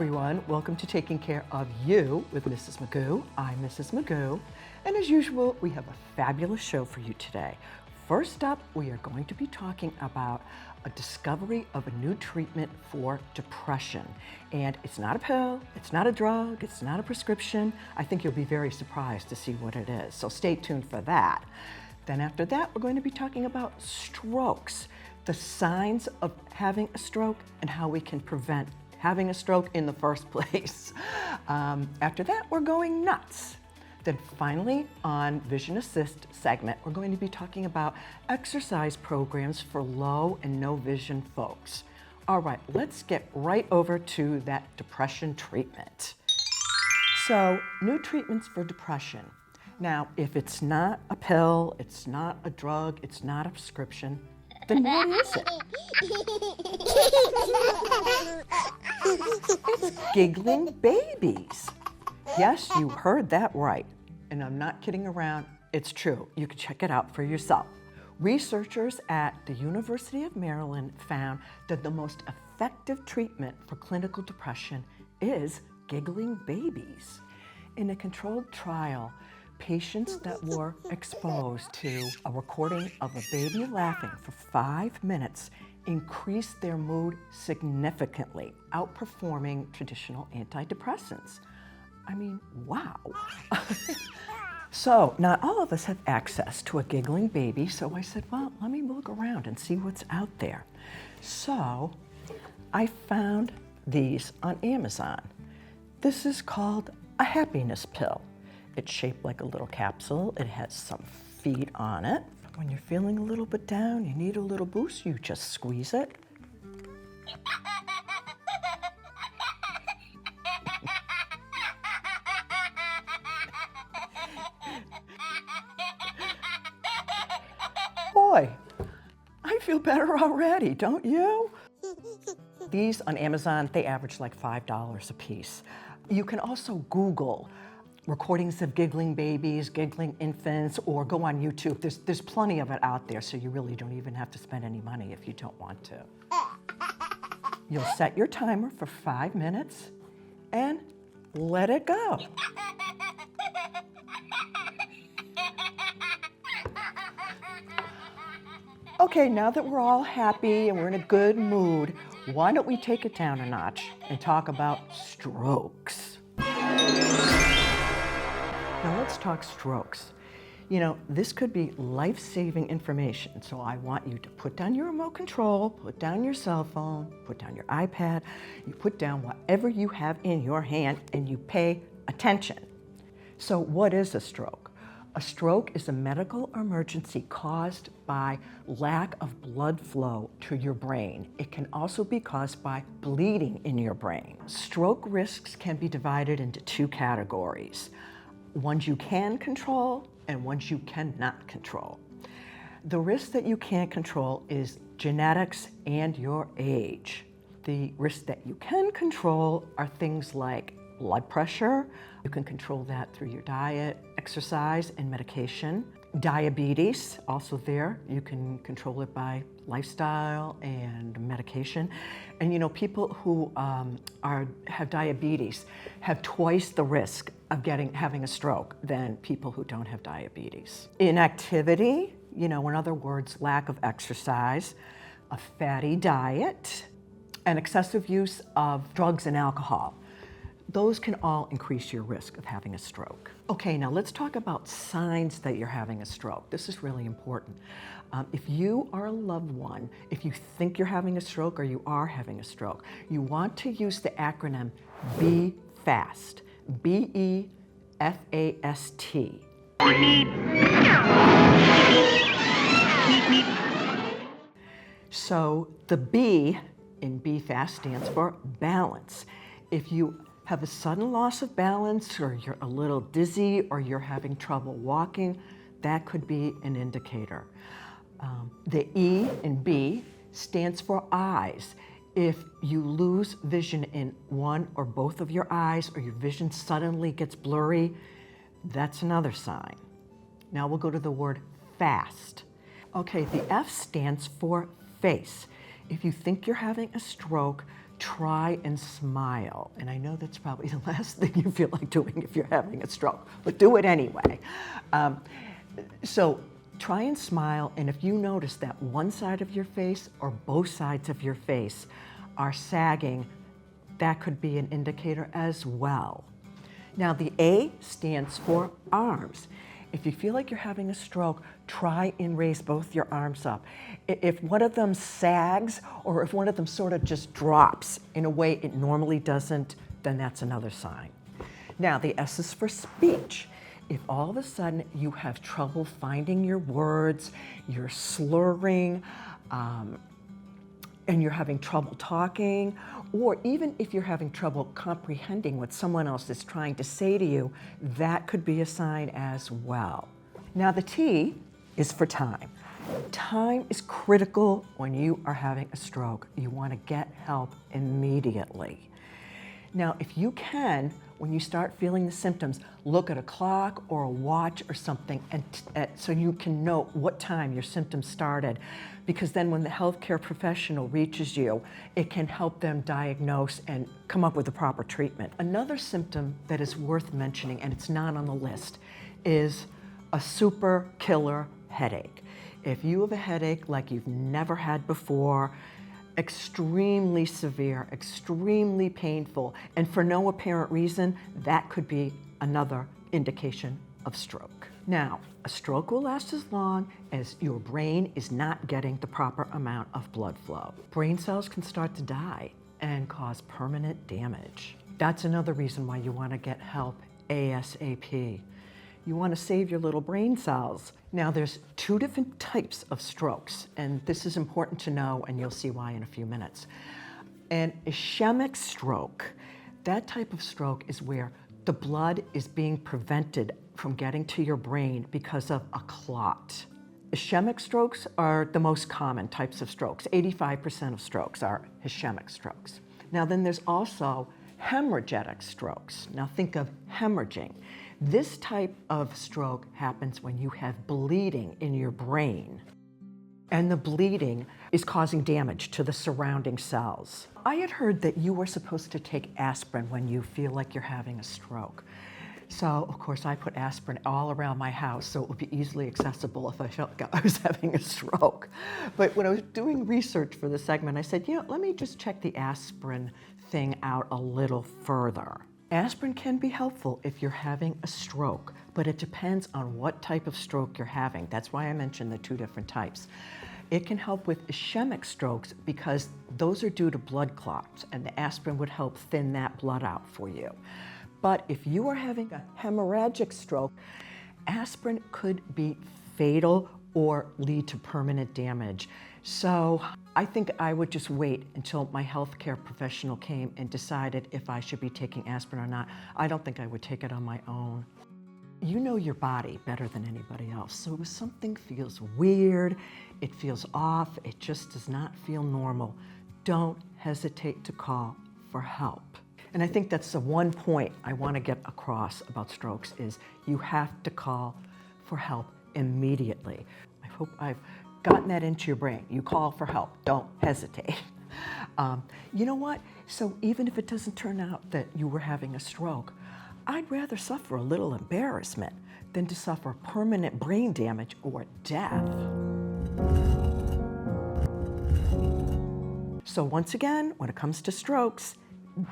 everyone. Welcome to Taking Care of You with Mrs. Magoo. I'm Mrs. Magoo, and as usual, we have a fabulous show for you today. First up, we are going to be talking about a discovery of a new treatment for depression. And it's not a pill, it's not a drug, it's not a prescription. I think you'll be very surprised to see what it is, so stay tuned for that. Then after that, we're going to be talking about strokes, the signs of having a stroke and how we can prevent having a stroke in the first place. After that, we're going nuts. Then finally, on Vision Assist segment, we're going to be talking about exercise programs for low and no vision folks. All right, let's get right over to that depression treatment. So, new treatments for depression. Now, if it's not a pill, it's not a drug, it's not a prescription, then what is it? It's giggling babies. Yes, you heard that right. And I'm not kidding around, it's true. You can check it out for yourself. Researchers at the University of Maryland found that the most effective treatment for clinical depression is giggling babies. In a controlled trial, patients that were exposed to a recording of a baby laughing for 5 minutes increased their mood significantly, outperforming traditional antidepressants. I mean, wow. So not all of us have access to a giggling baby, so I said, well, let me look around and see what's out there. So I found these on Amazon. This is called a happiness pill. It's shaped like a little capsule. It has some feet on it. When you're feeling a little bit down, you need a little boost, you just squeeze it. Boy, I feel better already, don't you? These on Amazon, they average like $5 a piece. You can also Google recordings of giggling babies, giggling infants, or go on YouTube. There's plenty of it out there, so you really don't even have to spend any money if you don't want to. You'll set your timer for 5 minutes and let it go. Okay, now that we're all happy and we're in a good mood, why don't we take it down a notch and talk about strokes? Now let's talk strokes. You know, this could be life-saving information, so I want you to put down your remote control, put down your cell phone, put down your iPad, you put down whatever you have in your hand and you pay attention. So what is a stroke? A stroke is a medical emergency caused by lack of blood flow to your brain. It can also be caused by bleeding in your brain. Stroke risks can be divided into 2 categories. Ones you can control and ones you cannot control. The risk that you can't control is genetics and your age. The risks that you can control are things like blood pressure. You can control that through your diet, exercise, and medication. Diabetes, also there. You can control it by lifestyle and medication. And you know, people who have diabetes have twice the risk of having a stroke than people who don't have diabetes. Inactivity, you know, in other words, lack of exercise, a fatty diet, and excessive use of drugs and alcohol. Those can all increase your risk of having a stroke. Okay, now let's talk about signs that you're having a stroke. This is really important. If you are a loved one, if you think you're having a stroke or you are having a stroke, you want to use the acronym BE FAST, BEFAST. So the B in BE FAST stands for balance. If you have a sudden loss of balance, or you're a little dizzy, or you're having trouble walking, that could be an indicator. The E in B stands for eyes. If you lose vision in one or both of your eyes, or your vision suddenly gets blurry, that's another sign. Now we'll go to the word fast. Okay, the F stands for face. If you think you're having a stroke, try and smile. And I know that's probably the last thing you feel like doing if you're having a stroke, but do it anyway. So try and smile, and if you notice that one side of your face or both sides of your face are sagging, that could be an indicator as well. Now, the A stands for arms. If you feel like you're having a stroke, try and raise both your arms up. If one of them sags or if one of them sort of just drops in a way it normally doesn't, then that's another sign. Now, the S is for speech. If all of a sudden you have trouble finding your words, you're slurring, and you're having trouble talking, or even if you're having trouble comprehending what someone else is trying to say to you, that could be a sign as well. Now, the T is for time. Time is critical when you are having a stroke. You want to get help immediately. Now, if you can, when you start feeling the symptoms, look at a clock or a watch or something, and so you can know what time your symptoms started, because then when the healthcare professional reaches you, it can help them diagnose and come up with the proper treatment. Another symptom that is worth mentioning, and it's not on the list, is a super killer headache. If you have a headache like you've never had before, extremely severe, extremely painful, and for no apparent reason, that could be another indication of stroke. Now, a stroke will last as long as your brain is not getting the proper amount of blood flow. Brain cells can start to die and cause permanent damage. That's another reason why you want to get help ASAP. You want to save your little brain cells. Now, there's two different types of strokes, and this is important to know, and you'll see why in a few minutes. An ischemic stroke, that type of stroke is where the blood is being prevented from getting to your brain because of a clot. Ischemic strokes are the most common types of strokes. 85% of strokes are ischemic strokes. Now, then there's also hemorrhagic strokes. Now, think of hemorrhaging. This type of stroke happens when you have bleeding in your brain, and the bleeding is causing damage to the surrounding cells. I had heard that you were supposed to take aspirin when you feel like you're having a stroke. So, of course, I put aspirin all around my house so it would be easily accessible if I felt like I was having a stroke. But when I was doing research for this segment, I said, let me just check the aspirin thing out a little further. Aspirin can be helpful if you're having a stroke, but it depends on what type of stroke you're having. That's why I mentioned the two different types. It can help with ischemic strokes because those are due to blood clots, and the aspirin would help thin that blood out for you. But if you are having a hemorrhagic stroke, aspirin could be fatal or lead to permanent damage. So I think I would just wait until my healthcare professional came and decided if I should be taking aspirin or not. I don't think I would take it on my own. You know your body better than anybody else. So if something feels weird, it feels off, it just does not feel normal, don't hesitate to call for help. And I think that's the one point I want to get across about strokes is you have to call for help immediately. I hope I've gotten that into your brain. You call for help, don't hesitate. You know what? So even if it doesn't turn out that you were having a stroke, I'd rather suffer a little embarrassment than to suffer permanent brain damage or death. So once again, when it comes to strokes,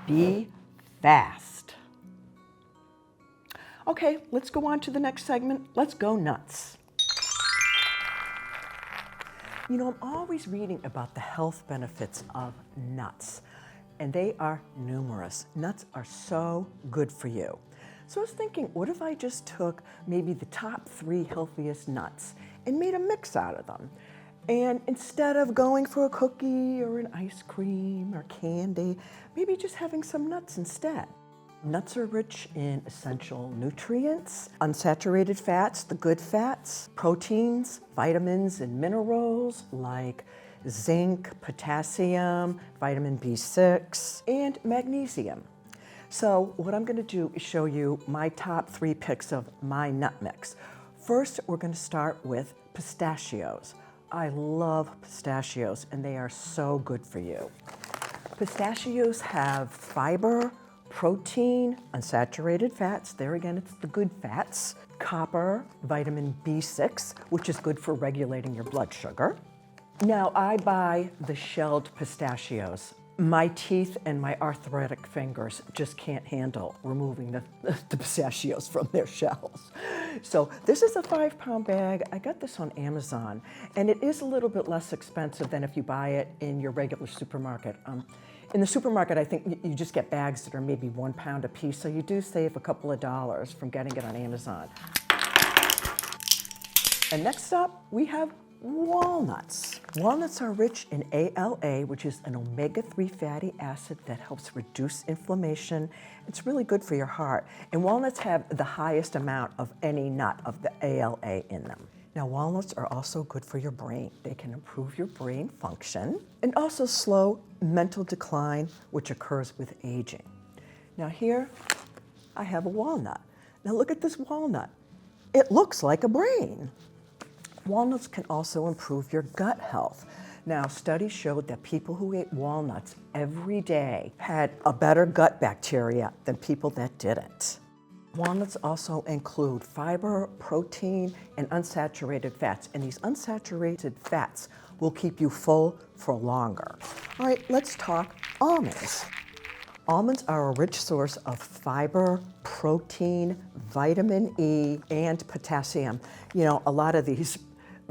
be fast. Okay, let's go on to the next segment. Let's go nuts. You know, I'm always reading about the health benefits of nuts, and they are numerous. Nuts are so good for you. So I was thinking, what if I just took maybe the top 3 healthiest nuts and made a mix out of them? And instead of going for a cookie or an ice cream or candy, maybe just having some nuts instead. Nuts are rich in essential nutrients, unsaturated fats, the good fats, proteins, vitamins and minerals like zinc, potassium, vitamin B6, and magnesium. So what I'm going to do is show you my top 3 picks of my nut mix. First, we're going to start with pistachios. I love pistachios, and they are so good for you. Pistachios have fiber, protein, unsaturated fats, there again it's the good fats, copper, vitamin B6, which is good for regulating your blood sugar. Now I buy the shelled pistachios. My teeth and my arthritic fingers just can't handle removing the pistachios from their shells. So this is a 5-pound bag. I got this on Amazon, and it is a little bit less expensive than if you buy it in your regular supermarket. In the supermarket, I think you just get bags that are maybe 1 pound a piece, so you do save a couple of dollars from getting it on Amazon. And next up, we have walnuts. Walnuts are rich in ALA, which is an omega-3 fatty acid that helps reduce inflammation. It's really good for your heart. And walnuts have the highest amount of any nut of the ALA in them. Now, walnuts are also good for your brain. They can improve your brain function and also slow mental decline, which occurs with aging. Now here, I have a walnut. Now look at this walnut. It looks like a brain. Walnuts can also improve your gut health. Now, studies showed that people who ate walnuts every day had a better gut bacteria than people that didn't. Walnuts also include fiber, protein, and unsaturated fats, and these unsaturated fats will keep you full for longer. All right, let's talk almonds. Almonds are a rich source of fiber, protein, vitamin E, and potassium. You know, a lot of these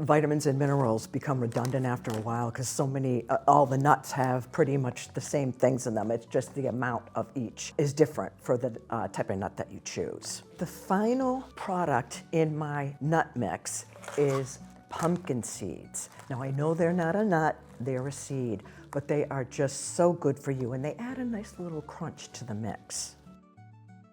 vitamins and minerals become redundant after a while because so many, all the nuts have pretty much the same things in them. It's just the amount of each is different for the type of nut that you choose. The final product in my nut mix is pumpkin seeds. Now I know they're not a nut, they're a seed, but they are just so good for you and they add a nice little crunch to the mix.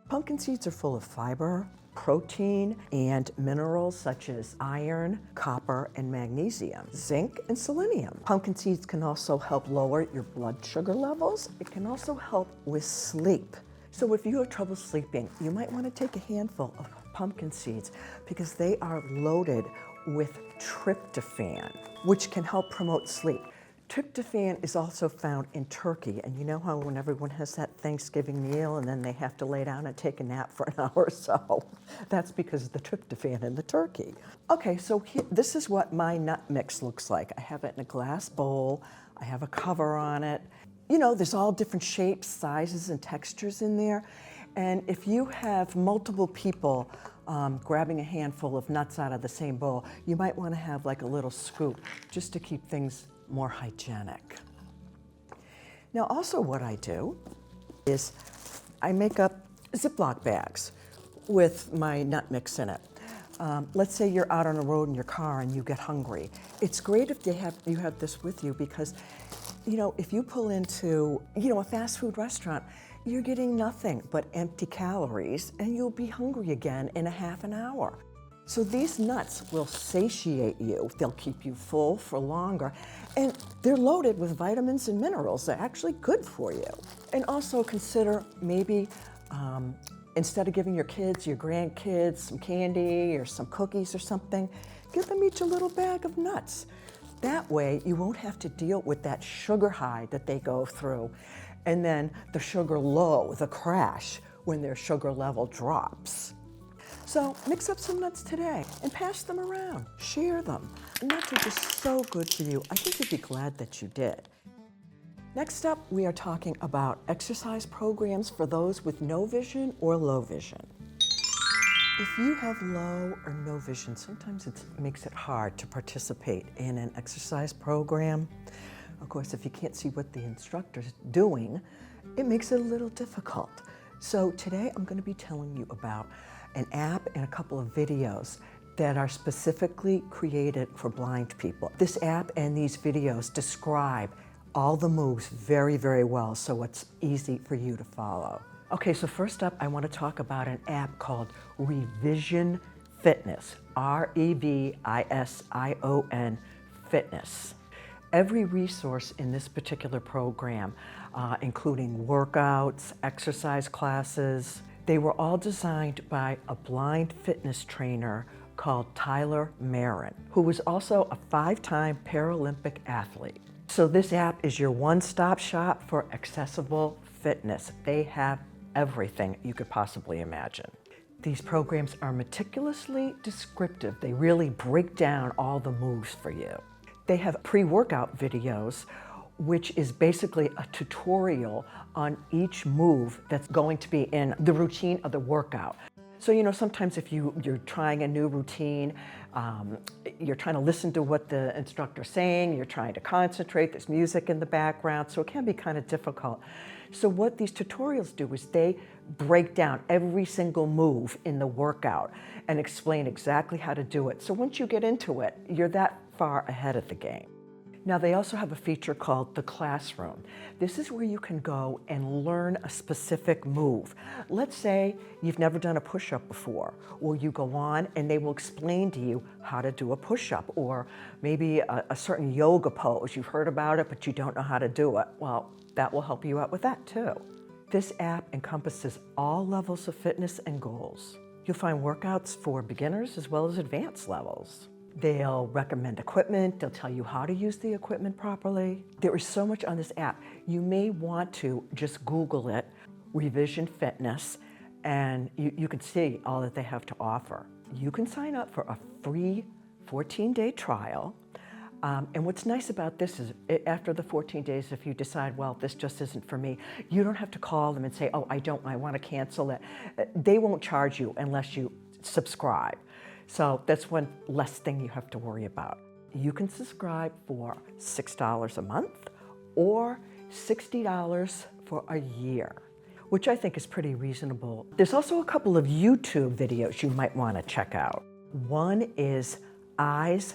Pumpkin seeds are full of fiber, protein, and minerals such as iron, copper, and magnesium, zinc, and selenium. Pumpkin seeds can also help lower your blood sugar levels. It can also help with sleep. So if you have trouble sleeping, you might want to take a handful of pumpkin seeds because they are loaded with tryptophan, which can help promote sleep. Tryptophan is also found in turkey, and you know how when everyone has that Thanksgiving meal and then they have to lay down and take a nap for an hour or so? That's because of the tryptophan in the turkey. Okay, so this is what my nut mix looks like. I have it in a glass bowl. I have a cover on it. You know, there's all different shapes, sizes, and textures in there. And if you have multiple people grabbing a handful of nuts out of the same bowl, you might want to have like a little scoop just to keep things more hygienic. Now also what I do is I make up Ziploc bags with my nut mix in it. Let's say you're out on the road in your car and you get hungry. It's great if you have this with you because, you know, if you pull into, you know, a fast food restaurant, you're getting nothing but empty calories and you'll be hungry again in a half an hour. So these nuts will satiate you. They'll keep you full for longer. And they're loaded with vitamins and minerals. They're actually good for you. And also consider maybe instead of giving your kids, your grandkids some candy or some cookies or something, give them each a little bag of nuts. That way you won't have to deal with that sugar high that they go through. And then the sugar low, the crash, when their sugar level drops. So mix up some nuts today and pass them around. Share them. Nuts are just so good for you. I think you'd be glad that you did. Next up, we are talking about exercise programs for those with no vision or low vision. If you have low or no vision, sometimes it makes it hard to participate in an exercise program. Of course, if you can't see what the instructor's doing, it makes it a little difficult. So today I'm going to be telling you about an app and a couple of videos that are specifically created for blind people. This app and these videos describe all the moves very, very well, so it's easy for you to follow. Okay, so first up, I want to talk about an app called Revision Fitness, Revision Fitness. Every resource in this particular program, including workouts, exercise classes, they were all designed by a blind fitness trainer called Tyler Marin, who was also a 5-time Paralympic athlete. So this app is your one-stop shop for accessible fitness. They have everything you could possibly imagine. These programs are meticulously descriptive. They really break down all the moves for you. They have pre-workout videos, which is basically a tutorial on each move that's going to be in the routine of the workout. So, sometimes if you're trying a new routine, you're trying to listen to what the instructor's saying, you're trying to concentrate, there's music in the background, so it can be kind of difficult. So what these tutorials do is they break down every single move in the workout and explain exactly how to do it. So once you get into it, you're that far ahead of the game. Now, they also have a feature called the classroom. This is where you can go and learn a specific move. Let's say you've never done a push-up before, or you go on and they will explain to you how to do a push-up, or maybe a certain yoga pose. You've heard about it, but you don't know how to do it. Well, that will help you out with that too. This app encompasses all levels of fitness and goals. You'll find workouts for beginners as well as advanced levels. They'll recommend equipment, they'll tell you how to use the equipment properly. There is so much on this app. You may want to just Google it, Revision Fitness, and you can see all that they have to offer. You can sign up for a free 14-day trial. And what's nice about this is after the 14 days, if you decide, well, this just isn't for me, you don't have to call them and say, oh, I want to cancel it. They won't charge you unless you subscribe. So that's one less thing you have to worry about. You can subscribe for $6 a month or $60 for a year, which I think is pretty reasonable. There's also a couple of YouTube videos you might want to check out. One is Eyes-Free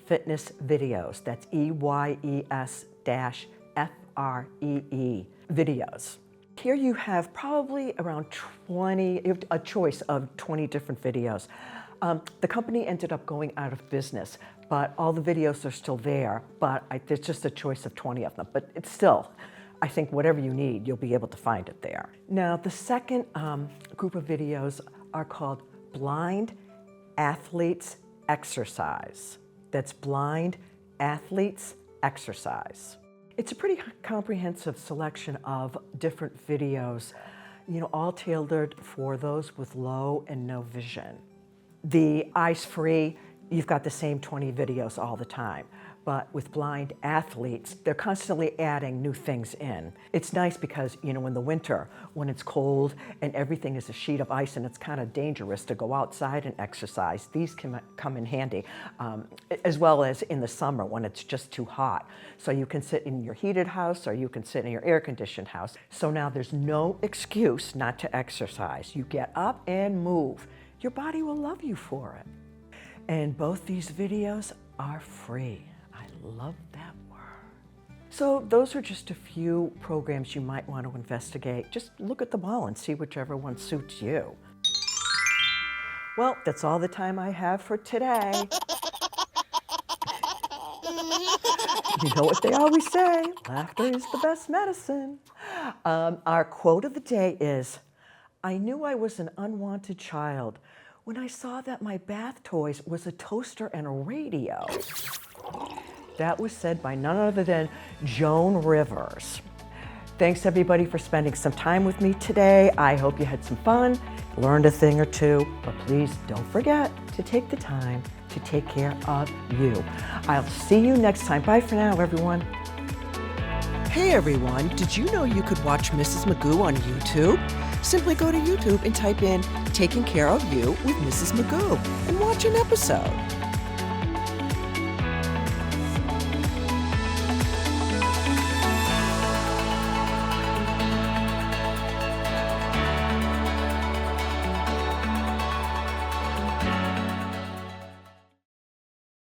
Fitness Videos. That's EYES-FREE videos. Here you have probably around a choice of 20 different videos. The company ended up going out of business, but all the videos are still there, but there's just a choice of 20 of them. But it's still, I think whatever you need, you'll be able to find it there. Now, the second group of videos are called Blind Athletes Exercise. That's Blind Athletes Exercise. It's a pretty comprehensive selection of different videos, all tailored for those with low and no vision. The Eyes-Free, you've got the same 20 videos all the time. But with blind athletes, they're constantly adding new things in. It's nice because, in the winter, when it's cold and everything is a sheet of ice and it's kind of dangerous to go outside and exercise, these can come in handy, as well as in the summer when it's just too hot. So you can sit in your heated house or you can sit in your air-conditioned house. So now there's no excuse not to exercise. You get up and move. Your body will love you for it. And both these videos are free. I love that word. So those are just a few programs you might want to investigate. Just look at them all and see whichever one suits you. Well, that's all the time I have for today. You know what they always say, laughter is the best medicine. Our quote of the day is, I knew I was an unwanted child when I saw that my bath toys was a toaster and a radio. That was said by none other than Joan Rivers. Thanks everybody for spending some time with me today. I hope you had some fun, learned a thing or two, but please don't forget to take the time to take care of you. I'll see you next time. Bye for now, everyone. Hey everyone, did you know you could watch Mrs. Magoo on YouTube? Simply go to YouTube and type in Taking Care of You with Mrs. Magoo and watch an episode.